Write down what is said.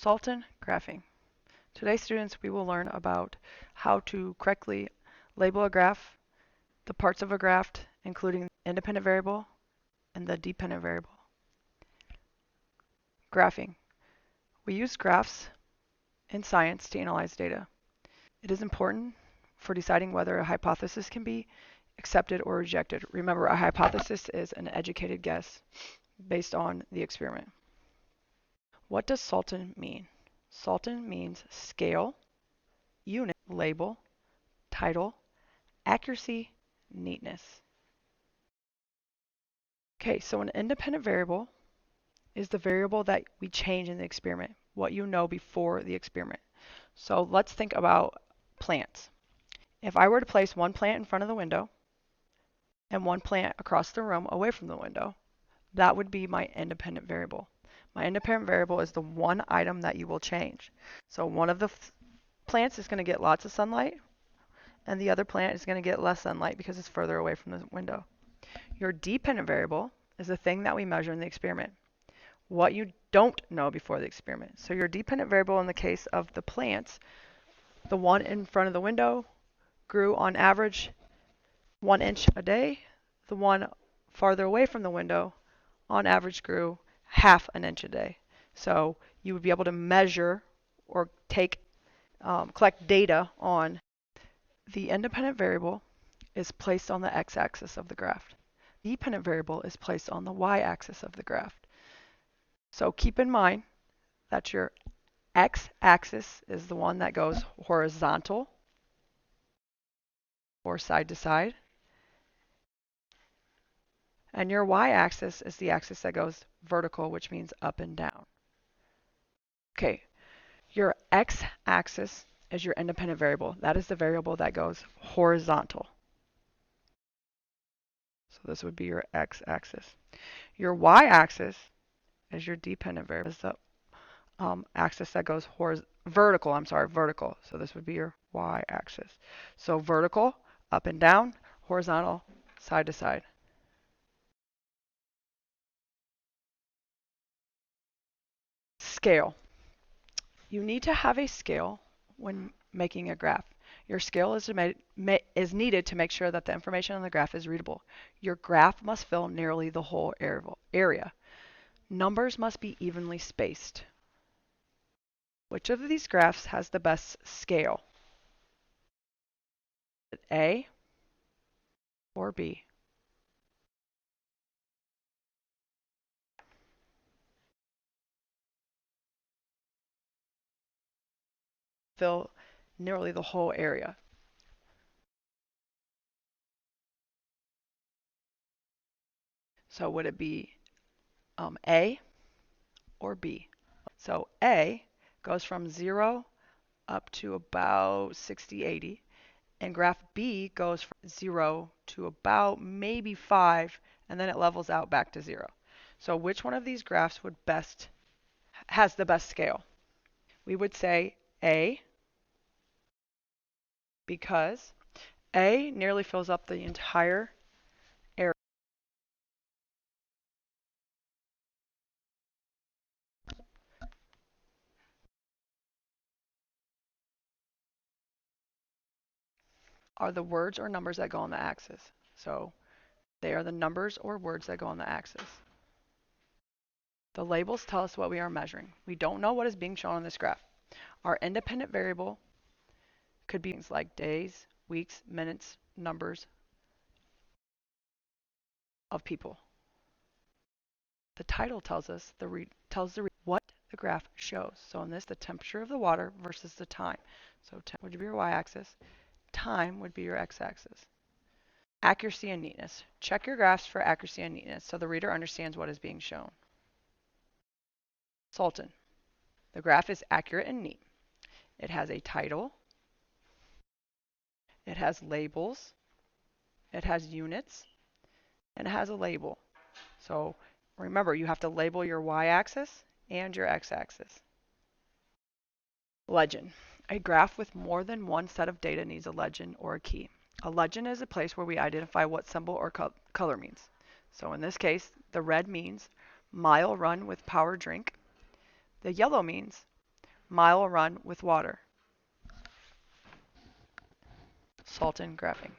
Sultan Graphing. Today, students, we will learn about how to correctly label a graph, the parts of a graph, including the independent variable and the dependent variable. Graphing. We use graphs in science to analyze data. It is important for deciding whether a hypothesis can be accepted or rejected. Remember, a hypothesis is an educated guess based on the experiment. What does Sultan mean? Sultan means scale, unit, label, title, accuracy, neatness. Okay, so an independent variable is the variable that we change in the experiment, what you know before the experiment. So let's think about plants. If I were to place one plant in front of the window and one plant across the room away from the window, that would be my independent variable. My independent variable is the one item that you will change. So one of the plants is going to get lots of sunlight, and the other plant is going to get less sunlight because it's further away from the window. Your dependent variable is the thing that we measure in the experiment, what you don't know before the experiment. So your dependent variable in the case of the plants, the one in front of the window grew on average 1 inch a day. The one farther away from the window on average grew half an inch a day. So you would be able to measure or collect data on the independent variable is placed on the x-axis of the graph. The dependent variable is placed on the y-axis of the graph. So keep in mind that your x-axis is the one that goes horizontal or side to side. And your y-axis is the axis that goes vertical, which means up and down. Okay, your x-axis is your independent variable. That is the variable that goes horizontal. So this would be your x-axis. Your y-axis is your dependent variable. Is the axis that goes vertical. Vertical. So this would be your y-axis. So vertical, up and down, horizontal, side to side. Scale. You need to have a scale when making a graph. Your scale is needed to make sure that the information on the graph is readable. Your graph must fill nearly the whole area. Numbers must be evenly spaced. Which of these graphs has the best scale? A or B? Fill nearly the whole area. So would it be A or B? So A goes from 0 up to about 60, 80. And graph B goes from 0 to about maybe 5, and then it levels out back to 0. So which one of these graphs has the best scale? We would say A, because A nearly fills up the entire area. Are the words or numbers that go on the axis. So they are the numbers or words that go on the axis. The labels tell us what we are measuring. We don't know what is being shown on this graph. Our independent variable could be things like days, weeks, minutes, numbers of people. The title tells us what the graph shows. So in this, the temperature of the water versus the time. So would be your y-axis. Time would be your x-axis. Accuracy and neatness. Check your graphs for accuracy and neatness so the reader understands what is being shown. Sultan. The graph is accurate and neat. It has a title. It has labels. It has units. And it has a label. So remember, you have to label your y-axis and your x-axis. Legend. A graph with more than one set of data needs a legend or a key. A legend is a place where we identify what symbol or color means. So in this case, the red means mile run with power drink. The yellow means mile run with water. Sultan Graphing.